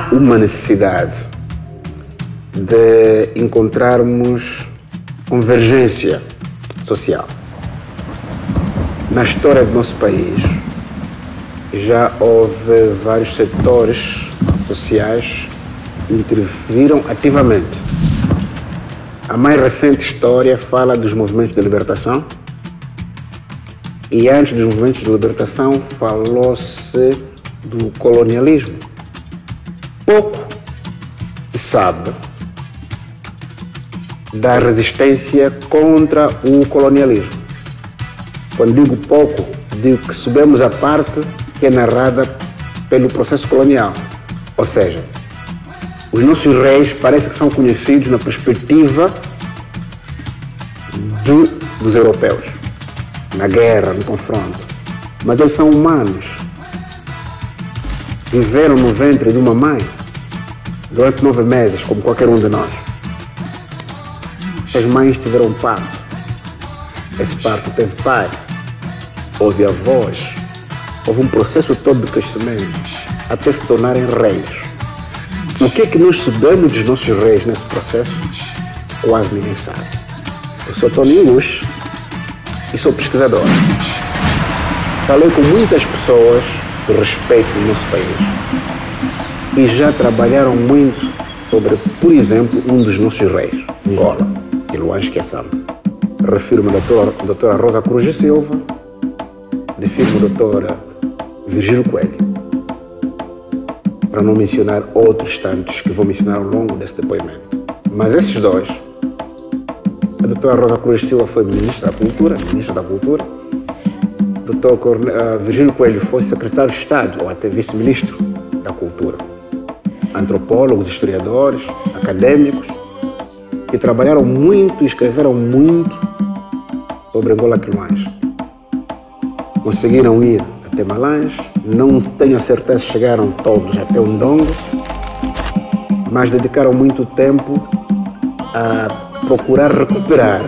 há uma necessidade de encontrarmos convergência social. Na história do nosso país, já houve vários setores sociais que interviram ativamente. A mais recente história fala dos movimentos de libertação, e antes dos movimentos de libertação falou-se do colonialismo. Pouco se sabe da resistência contra o colonialismo. Quando digo pouco, digo que subimos a parte que é narrada pelo processo colonial. Ou seja, os nossos reis parece que são conhecidos na perspectiva dos europeus, na guerra, no confronto. Mas eles são humanos. Viveram no ventre de uma mãe durante 9 meses, como qualquer um de nós. As mães tiveram parto. Esse parto teve pai, houve avós, houve um processo todo de crescimento até se tornarem reis. O que é que nós sabemos dos nossos reis nesse processo? Quase ninguém sabe. Eu sou Tony Luz e sou pesquisador. Falei com muitas pessoas de respeito no nosso país e já trabalharam muito sobre, por exemplo, um dos nossos reis, Angola, e Luan Esqueçam. Refiro-me à doutora Rosa Cruz de Silva, refiro-me à doutora Virgílio Coelho, para não mencionar outros tantos que vou mencionar ao longo desse depoimento. Mas esses dois, a doutora Rosa Cruz de Silva foi ministra da Cultura, o doutor Virgílio Coelho foi secretário de Estado, ou até vice-ministro da Cultura. Antropólogos, historiadores, acadêmicos, que trabalharam muito e escreveram muito sobre Angola Quilomães. Conseguiram ir até Malange, não tenho a certeza se chegaram todos até o Ndongo, mas dedicaram muito tempo a procurar recuperar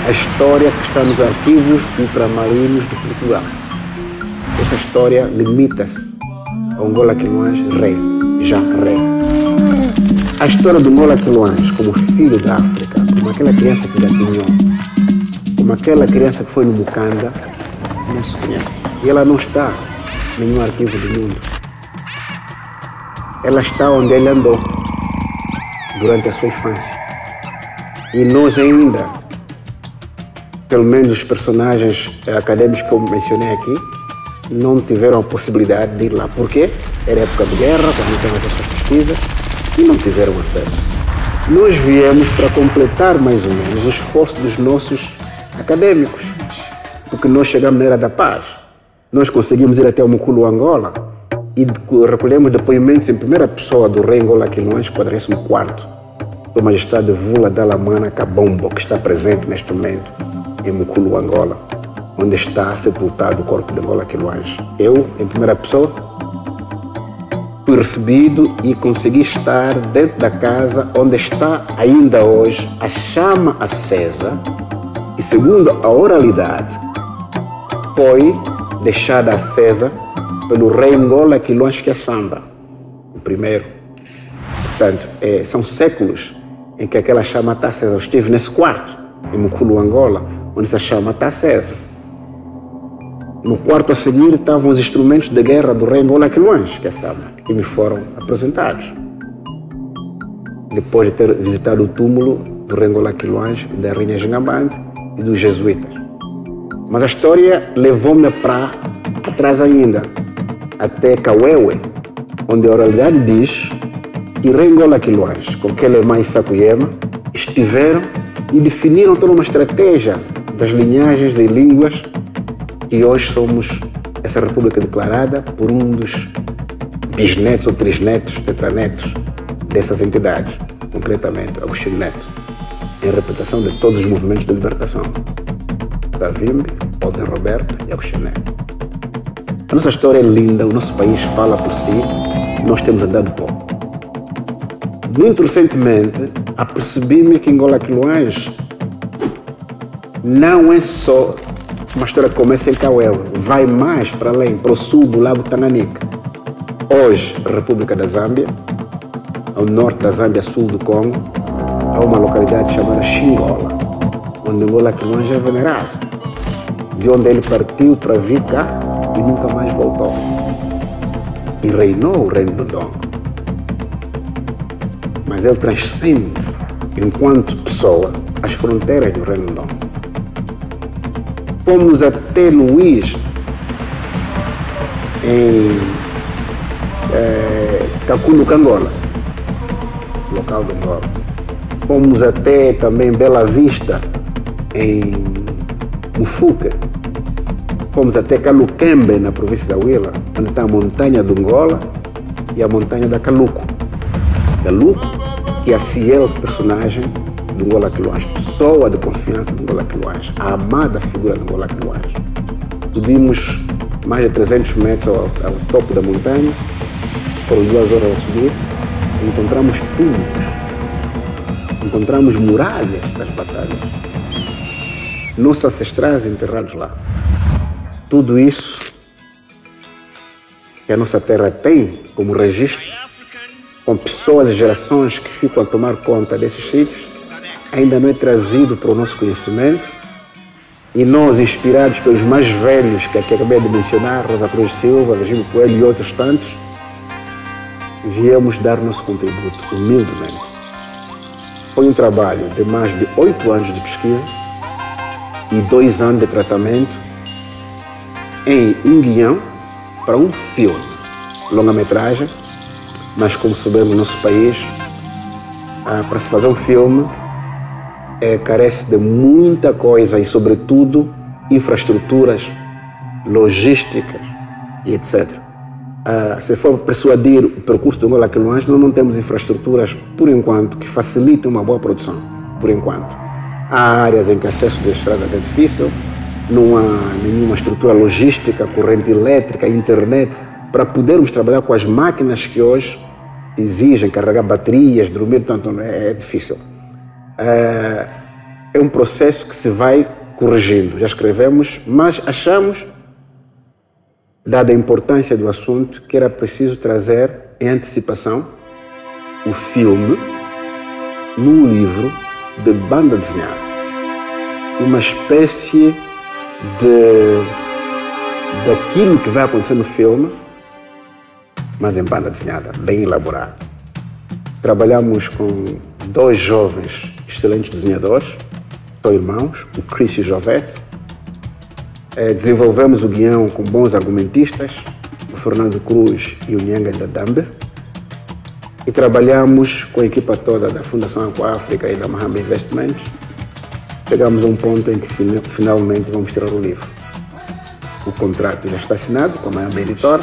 a história que está nos arquivos ultramarinos de Portugal. Essa história limita-se a Angola Quilomães rei, já rei. A história de Angola Quilomães como filho da África, como aquela criança que gatinhou, como aquela criança que foi no Mukanda, não se conhece. E ela não está em nenhum arquivo do mundo. Ela está onde ele andou durante a sua infância. E nós ainda, pelo menos os personagens acadêmicos que eu mencionei aqui, não tiveram a possibilidade de ir lá. Por quê? Era época de guerra, quando não tinham acesso às pesquisas, e não tiveram acesso. Nós viemos para completar mais ou menos o esforço dos nossos acadêmicos, porque nós chegamos na Era da Paz. Nós conseguimos ir até o Mukulu, Angola, e recolhemos depoimentos em primeira pessoa do rei Angola Quilomães, 44º, Sua Majestade Vula Dalamana Kabombo, que está presente neste momento em Mukulu, Angola, onde está sepultado o corpo de Angola Quilomães. Eu, em primeira pessoa, fui recebido e consegui estar dentro da casa onde está ainda hoje a chama acesa e, segundo a oralidade, foi deixada acesa pelo rei Angola Quilomães Esqueçamba, o primeiro. Portanto, são séculos em que aquela chama está acesa. Eu estive nesse quarto, em Mukulu, Angola, onde essa chama está acesa. No quarto a seguir estavam os instrumentos de guerra do rei Angola Quilomães Esqueçamba, que me foram apresentados. Depois de ter visitado o túmulo do rei Angola Quilomães, da rainha Gingabante e dos jesuítas. Mas a história levou-me para atrás ainda, até Kawewe, onde a oralidade diz que rei Angola Quilomães, com Quelemai Sakuyema, estiveram e definiram toda uma estratégia das linhagens e línguas e hoje somos essa república declarada por um dos bisnetos ou trisnetos, tetranetos dessas entidades, concretamente Agostinho Neto, em representação de todos os movimentos de libertação. Savimbi, Walter Roberto e Agostinho Neto. A nossa história é linda, o nosso país fala por si, nós temos andado pouco. Muito recentemente, apercebi-me que Angola Quilomães não é só uma história que começa em Kawewe, vai mais para além, para o sul do Lago Tanganica, hoje República da Zâmbia, ao norte da Zâmbia, sul do Congo, há uma localidade chamada Xingola, onde Ngola Aquilões é venerado, de onde ele partiu para vir cá e nunca mais voltou. E reinou o reino do Ndongo. Mas ele transcende, enquanto pessoa, as fronteiras do reino do Ndongo. Fomos até Luís, em Kakuluca, Angola, local de Angola. Fomos até também Bela Vista, em Mufuca. Fomos até Caluquembe, na província da Huila, onde está a montanha do Angola e a montanha da Caluco. Caluco, que é a fiel personagem do Ngola Aquilões, pessoa de confiança do Ngola Aquilões, a amada figura do Ngola Aquilões. Subimos mais de 300 metros ao topo da montanha, foram 2 horas a subir, e encontramos túmulos, encontramos muralhas das batalhas, nossos ancestrais enterrados lá. Tudo isso que a nossa terra tem como registro, com pessoas e gerações que ficam a tomar conta desses sítios, ainda não é trazido para o nosso conhecimento. E nós, inspirados pelos mais velhos que aqui acabei de mencionar, Rosa Cruz Silva, Virgílio Coelho e outros tantos, viemos dar nosso contributo humildemente. Foi um trabalho de mais de 8 anos de pesquisa e 2 anos de tratamento em um guião para um filme, longa-metragem, mas como sabemos no nosso país, para se fazer um filme, carece de muita coisa e, sobretudo, infraestruturas, logísticas e etc. Se for persuadir o percurso do Ngola Aquilões, nós não temos infraestruturas, por enquanto, que facilitem uma boa produção, por enquanto. Há áreas em que acesso de estradas é difícil, não há nenhuma estrutura logística, corrente elétrica, internet, para podermos trabalhar com as máquinas que hoje exigem carregar baterias, dormir, portanto, é difícil. É um processo que se vai corrigindo. Já escrevemos, mas achamos, dada a importância do assunto, que era preciso trazer em antecipação o filme num livro de banda desenhada. Uma espécie daquilo que vai acontecer no filme, mas em banda desenhada, bem elaborado. Trabalhamos com 2 jovens excelentes desenhadores, são irmãos, o Chris e o Jovete. Desenvolvemos o guião com bons argumentistas, o Fernando Cruz e o Nyanga Dadambe. E trabalhamos com a equipa toda da Fundação Aquáfrica e da Mahamba Investimentos. Chegamos a um ponto em que finalmente vamos tirar o livro. O contrato já está assinado com a Mahamba Editora,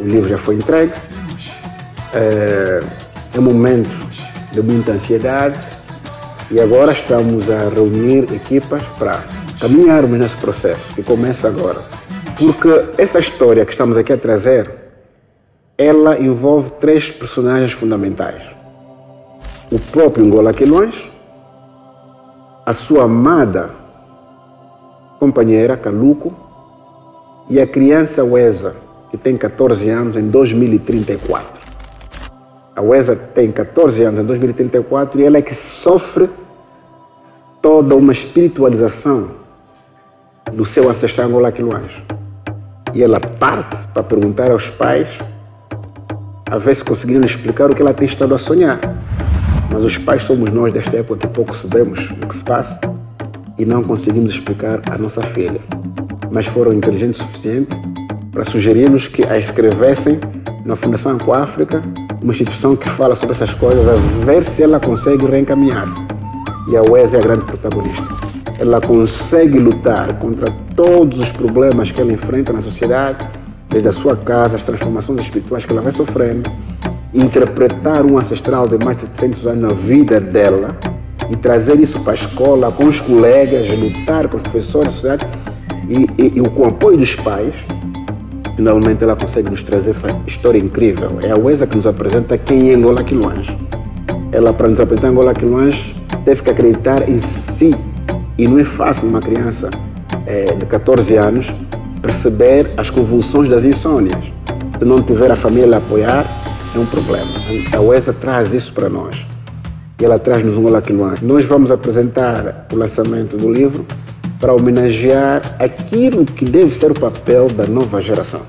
o livro já foi entregue. É um momento de muita ansiedade e agora estamos a reunir equipas para caminharmos nesse processo que começa agora. Porque essa história que estamos aqui a trazer, ela envolve 3 personagens fundamentais. O próprio Ngola Aquilões, a sua amada companheira, Caluco, e a criança Weza, que tem 14 anos em 2034. A Weza tem 14 anos em 2034 e ela é que sofre toda uma espiritualização do seu ancestral Ngola Aquilões. E ela parte para perguntar aos pais a ver se conseguiram explicar o que ela tem estado a sonhar. Mas os pais somos nós desta época que pouco sabemos o que se passa e não conseguimos explicar à nossa filha. Mas foram inteligentes o suficiente para sugerir-nos que a inscrevessem na Fundação Aquáfrica, uma instituição que fala sobre essas coisas, a ver se ela consegue reencaminhar-se. E a Weza é a grande protagonista. Ela consegue lutar contra todos os problemas que ela enfrenta na sociedade, desde a sua casa, as transformações espirituais que ela vai sofrendo, interpretar um ancestral de mais de 700 anos na vida dela e trazer isso para a escola, com os colegas, lutar com os professores da sociedade e com o apoio dos pais. Finalmente ela consegue nos trazer essa história incrível. É a Weza que nos apresenta quem é Ngola Aquilões. Ela, para nos apresentar Ngola Aquilões, teve que acreditar em si. E não é fácil uma criança de 14 anos perceber as convulsões das insônias. Se não tiver a família a apoiar, é um problema. A UESA traz isso para nós. E ela traz-nos um Angola Quiloane. Nós vamos apresentar o lançamento do livro para homenagear aquilo que deve ser o papel da nova geração.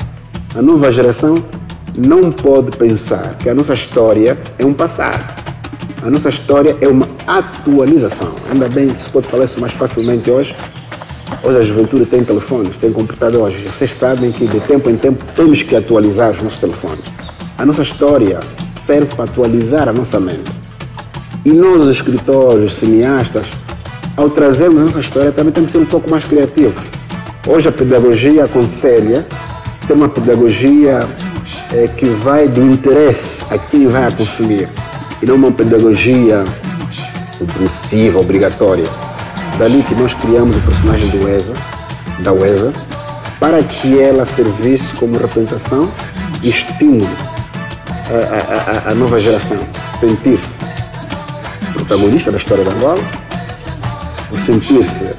A nova geração não pode pensar que a nossa história é um passado. A nossa história é uma atualização. Ainda bem que se pode falar isso mais facilmente hoje. Hoje a juventude tem telefones, tem computadores. Vocês sabem que de tempo em tempo temos que atualizar os nossos telefones. A nossa história serve para atualizar a nossa mente. E nós, os escritores, os cineastas, ao trazermos a nossa história, também temos que ser um pouco mais criativos. Hoje a pedagogia aconselha ter uma pedagogia que vai do interesse a quem vai a consumir. E não uma pedagogia impulsiva, obrigatória. Dali que nós criamos o personagem da UESA, para que ela servisse como representação e estímulo à nova geração. Sentir-se protagonista da história da Angola, ou sentir-se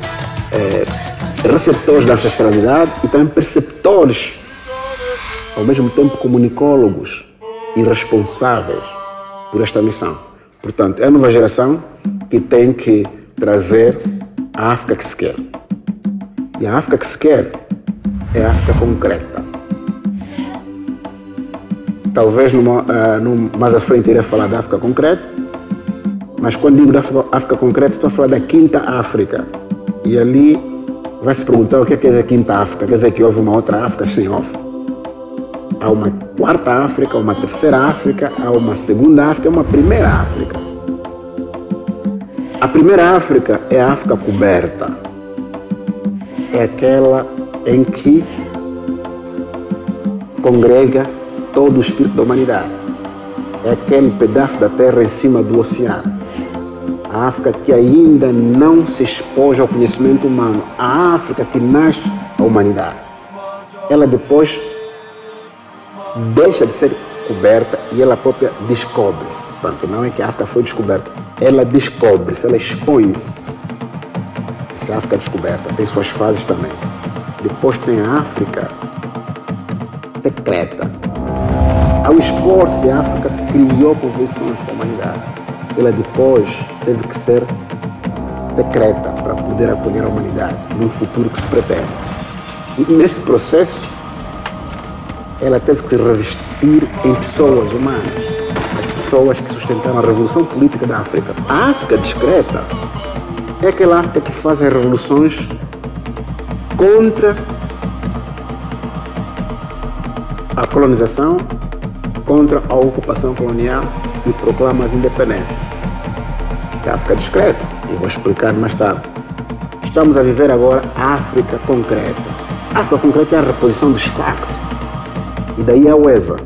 receptores da ancestralidade e também perceptores, ao mesmo tempo comunicólogos e responsáveis por esta missão. Portanto, é a nova geração que tem que trazer a África que se quer. E a África que se quer é a África concreta. Talvez mais à frente irei falar da África concreta, mas quando digo da África concreta, estou a falar da Quinta África. E ali vai se perguntar o que quer dizer Quinta África. Quer dizer que houve uma outra África? Sim, houve. Há uma quarta África, uma terceira África, há uma segunda África, uma primeira África. A primeira África é a África coberta. É aquela em que congrega todo o espírito da humanidade. É aquele pedaço da terra em cima do oceano. A África que ainda não se expôs ao conhecimento humano. A África que nasce a humanidade. Ela depois deixa de ser coberta e ela própria descobre-se. Portanto, não é que a África foi descoberta. Ela descobre-se, ela expõe-se. Essa África descoberta tem suas fases também. Depois tem a África secreta. Ao expor-se, a África criou convenções para a humanidade. Ela depois teve que ser secreta para poder acolher a humanidade num futuro que se pretende. E nesse processo, ela teve que se revestir em pessoas humanas, as pessoas que sustentaram a revolução política da África. A África discreta é aquela África que faz as revoluções contra a colonização, contra a ocupação colonial e proclama as independências. É a África discreta, e vou explicar mais tarde. Estamos a viver agora a África concreta. A África concreta é a reposição dos factos. E daí a UESA.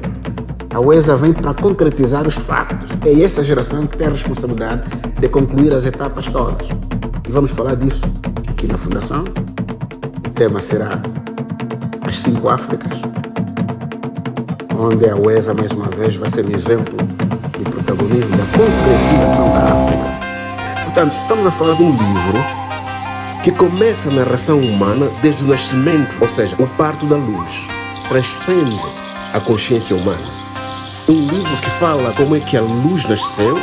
A UESA vem para concretizar os factos. É essa geração que tem a responsabilidade de concluir as etapas todas. E vamos falar disso aqui na Fundação. O tema será as 5 Áfricas, onde a UESA, mais uma vez, vai ser um exemplo de protagonismo da concretização da África. Portanto, estamos a falar de um livro que começa a narração humana desde o nascimento, ou seja, o parto da luz, transcende a consciência humana. É um livro que fala como é que a luz nasceu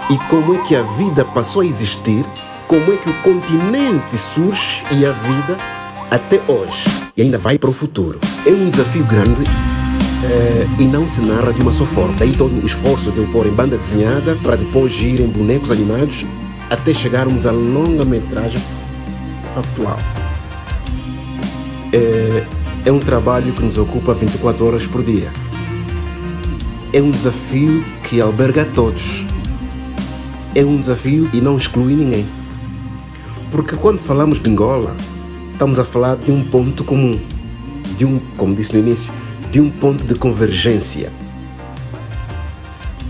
e como é que a vida passou a existir, como é que o continente surge e a vida até hoje e ainda vai para o futuro. É um desafio grande e não se narra de uma só forma. Daí todo o esforço de eu pôr em banda desenhada para depois ir em bonecos animados até chegarmos à longa-metragem factual. É um trabalho que nos ocupa 24 horas por dia. É um desafio que alberga a todos. É um desafio e não exclui ninguém. Porque quando falamos de Angola, estamos a falar de um ponto comum, como disse no início, de um ponto de convergência.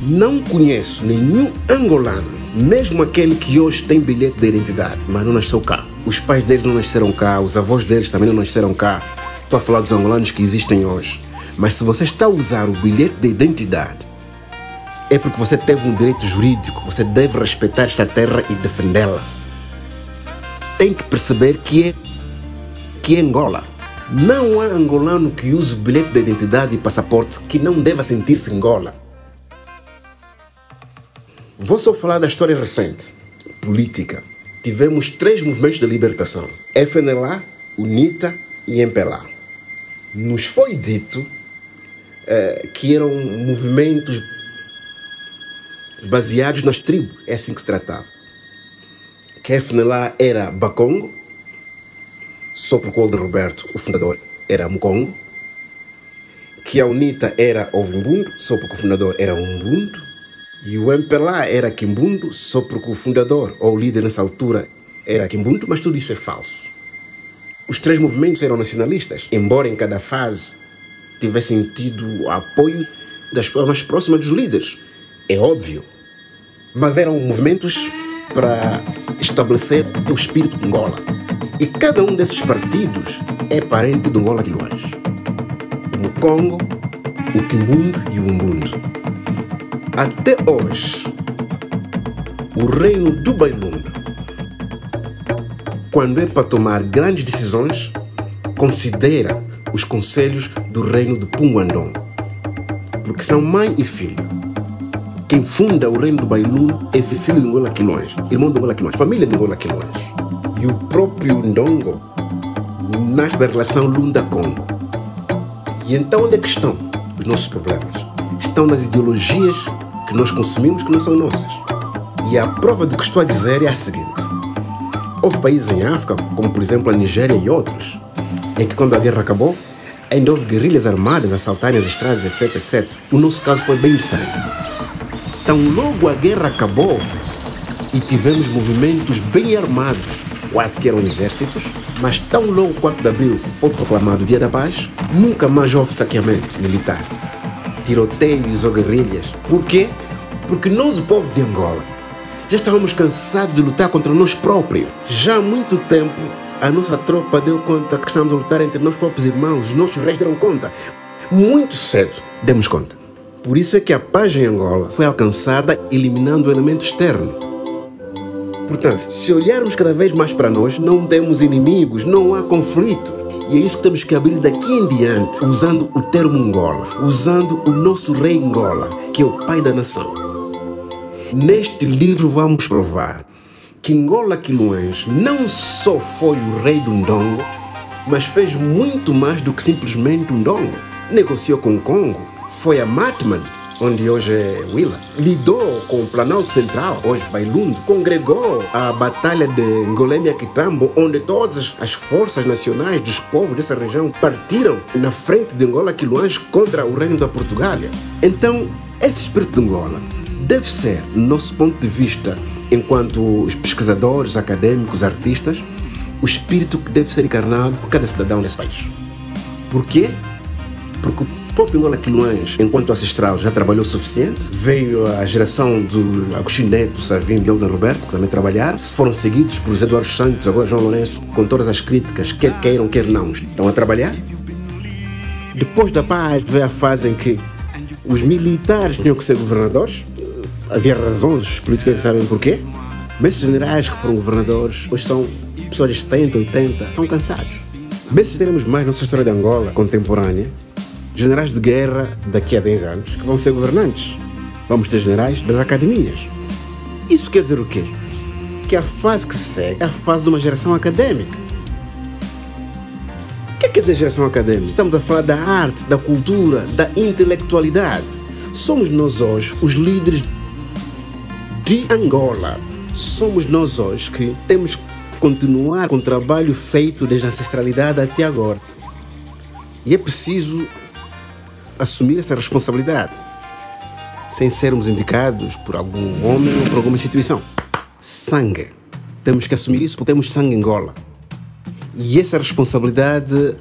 Não conheço nenhum angolano, mesmo aquele que hoje tem bilhete de identidade, mas não nasceu cá. Os pais deles não nasceram cá, os avós deles também não nasceram cá. Estou a falar dos angolanos que existem hoje. Mas se você está a usar o bilhete de identidade, é porque você teve um direito jurídico, você deve respeitar esta terra e defendê-la. Tem que perceber que é Angola. Não há angolano que use bilhete de identidade e passaporte que não deva sentir-se Angola. Vou só falar da história recente, política. Tivemos 3 movimentos de libertação: FNLA, UNITA e MPLA. Nos foi dito que eram movimentos baseados nas tribos, é assim que se tratava. Que a FNLA era Bakongo, só por causa de Roberto, o fundador, era Mukongo. Que a UNITA era Ovimbundo, só porque o fundador era Umbundo. E o MPLA era Kimbundo, só porque o fundador, ou o líder nessa altura, era Kimbundo, mas tudo isso é falso. Os 3 movimentos eram nacionalistas, embora em cada fase tivessem tido o apoio das pessoas mais próximas dos líderes. É óbvio. Mas eram movimentos para estabelecer o espírito de Angola. E cada um desses partidos é parente do Angola Quilões. O Mukongo, o Kimbundo e o Umbundo. Até hoje, o reino do Bailundo, quando é para tomar grandes decisões, considera os conselhos do reino de Punguandong, porque são mãe e filho. Quem funda o reino do Bailundo é filho de Angola Quilões, irmão de Angola Quilões, família de Angola Quilões. E o próprio Ndongo nasce da relação Lunda-Congo. E então onde é que estão os nossos problemas? Estão nas ideologias que nós consumimos que não são nossas. E a prova de que estou a dizer é a seguinte: houve países em África, como por exemplo a Nigéria e outros, em que quando a guerra acabou, ainda houve guerrilhas armadas a assaltarem as estradas, etc, etc. O nosso caso foi bem diferente. Então logo a guerra acabou e tivemos movimentos bem armados, quase que eram exércitos, mas tão logo 4 de abril foi proclamado o Dia da Paz, nunca mais houve saqueamento militar, tiroteios ou guerrilhas. Por quê? Porque nós, o povo de Angola, já estávamos cansados de lutar contra nós próprios. Já há muito tempo a nossa tropa deu conta que estávamos a lutar entre nós próprios irmãos, os nossos reis deram conta. Muito cedo demos conta. Por isso é que a paz em Angola foi alcançada eliminando o elemento externo. Portanto, se olharmos cada vez mais para nós, não temos inimigos, não há conflito. E é isso que temos que abrir daqui em diante, usando o termo Angola, usando o nosso rei Angola, que é o pai da nação. Neste livro vamos provar que Angola Quilões não só foi o rei do Ndongo, mas fez muito mais do que simplesmente o Ndongo. Negociou com o Congo, foi a Matman, onde hoje é Willa, lidou com o Planalto Central, hoje Bailundo, congregou a Batalha de Ngoleme-Kitambo, onde todas as forças nacionais dos povos dessa região partiram na frente de Angola Quilões contra o reino da Portugália. Então, esse espírito de Angola deve ser, no nosso ponto de vista, enquanto pesquisadores, acadêmicos, artistas, o espírito que deve ser encarnado por cada cidadão desse país. Por quê? Porque o próprio Angola Quilões, enquanto ancestral, já trabalhou o suficiente. Veio a geração do Agostinho Neto, Savimbi e Elza Roberto, que também trabalharam. Foram seguidos por José Eduardo Santos, agora João Lourenço, com todas as críticas, quer queiram, quer não, estão a trabalhar. Depois da paz, veio a fase em que os militares tinham que ser governadores. Havia razões, os políticos sabem porquê. Mas esses generais que foram governadores, hoje são pessoas de 70, 80, estão cansados. Mas se teremos mais nossa história de Angola contemporânea, generais de guerra daqui a 10 anos que vão ser governantes. Vamos ter generais das academias. Isso quer dizer o quê? Que a fase que se segue é a fase de uma geração acadêmica. O que quer dizer geração acadêmica? Estamos a falar da arte, da cultura, da intelectualidade. Somos nós hoje os líderes de Angola. Somos nós hoje que temos que continuar com o trabalho feito desde a ancestralidade até agora. E é preciso assumir essa responsabilidade, sem sermos indicados por algum homem ou por alguma instituição. Sangue. Temos que assumir isso porque temos sangue em Angola. E essa responsabilidade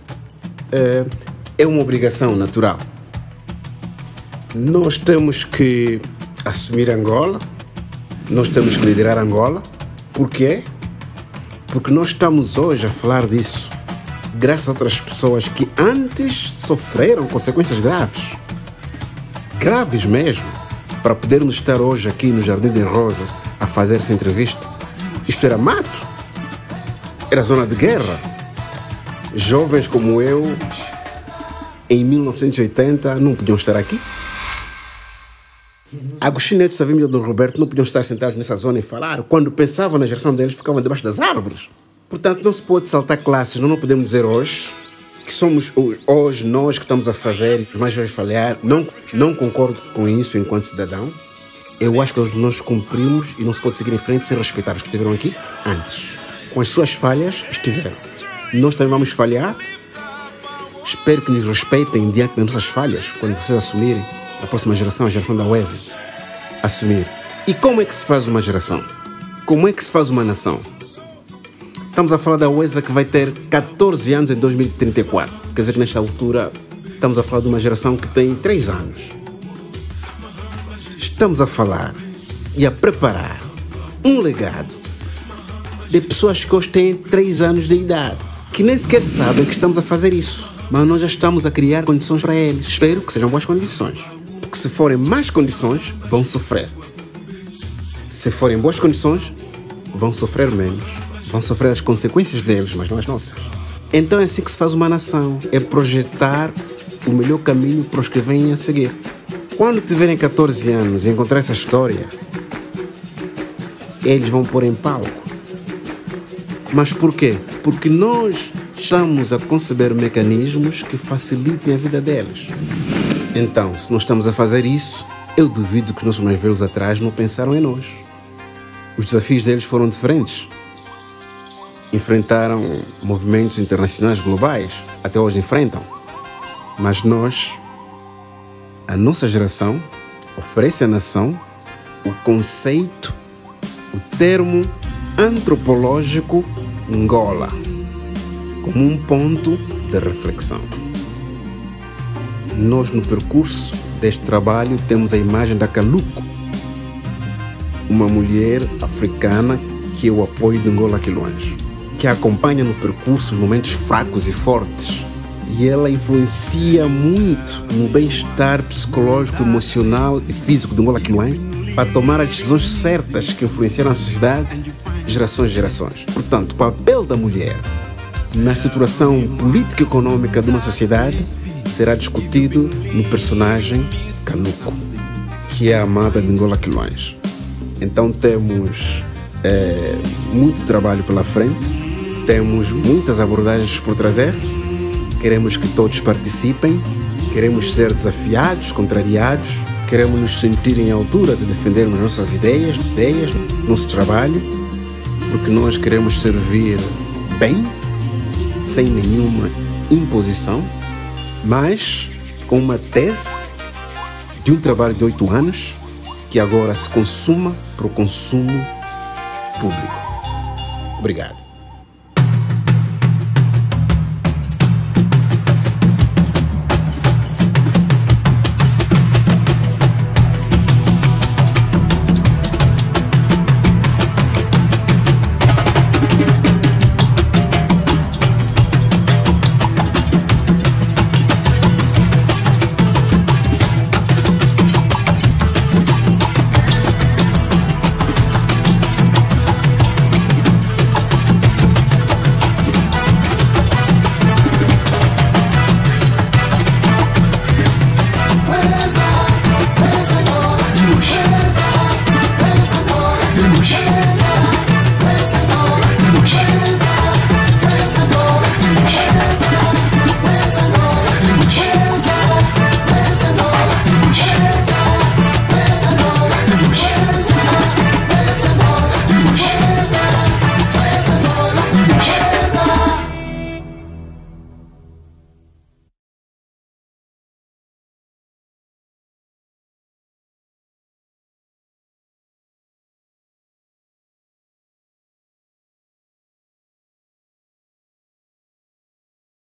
é uma obrigação natural. Nós temos que assumir Angola, nós temos que liderar Angola. Por quê? Porque nós estamos hoje a falar disso graças a outras pessoas que antes sofreram consequências graves. Graves mesmo. Para podermos estar hoje aqui no Jardim de Rosas a fazer essa entrevista. Isto era mato. Era zona de guerra. Jovens como eu, em 1980, não podiam estar aqui. Agostinho Neto, Savimbi e Dom Roberto não podiam estar sentados nessa zona e falar. Quando pensavam na geração deles, ficavam debaixo das árvores. Portanto, não se pode saltar classes. Não podemos dizer hoje que somos hoje nós que estamos a fazer os mais jovens falhar. Não concordo com isso enquanto cidadão. Eu acho que nós cumprimos e não se pode seguir em frente sem respeitar os que estiveram aqui antes. Com as suas falhas, estiveram. Nós também vamos falhar. Espero que nos respeitem diante das nossas falhas quando vocês assumirem a próxima geração, a geração da UESA, assumir. E como é que se faz uma geração? Como é que se faz uma nação? Estamos a falar da UESA que vai ter 14 anos em 2034. Quer dizer que nesta altura estamos a falar de uma geração que tem 3 anos. Estamos a falar e a preparar um legado de pessoas que hoje têm 3 anos de idade, que nem sequer sabem que estamos a fazer isso. Mas nós já estamos a criar condições para eles. Espero que sejam boas condições. Porque se forem más condições, vão sofrer. Se forem boas condições, vão sofrer menos. Vão sofrer as consequências deles, mas não as nossas. Então é assim que se faz uma nação. É projetar o melhor caminho para os que vêm a seguir. Quando tiverem 14 anos e encontrar essa história, eles vão pôr em palco. Mas por quê? Porque nós estamos a conceber mecanismos que facilitem a vida deles. Então, se nós estamos a fazer isso, eu duvido que os nossos mais velhos atrás não pensaram em nós. Os desafios deles foram diferentes. Enfrentaram movimentos internacionais globais, até hoje enfrentam. Mas nós, a nossa geração, oferece à nação o conceito, o termo antropológico Ngola, como um ponto de reflexão. Nós, no percurso deste trabalho, temos a imagem da Kaluku, uma mulher africana que é o apoio de Ngola Quilões, que a acompanha no percurso os momentos fracos e fortes. E ela influencia muito no bem-estar psicológico, emocional e físico de Ngola Quilões para tomar as decisões certas que influenciaram a sociedade, gerações e gerações. Portanto, o papel da mulher na estruturação política e econômica de uma sociedade será discutido no personagem Kaluku, que é a amada de Ngola Quilões. Então temos muito trabalho pela frente, temos muitas abordagens por trazer, queremos que todos participem, queremos ser desafiados, contrariados, queremos nos sentir em altura de defendermos nossas ideias, nosso trabalho, porque nós queremos servir bem, sem nenhuma imposição, mas com uma tese de um trabalho de 8 anos que agora se consuma para o consumo público. Obrigado.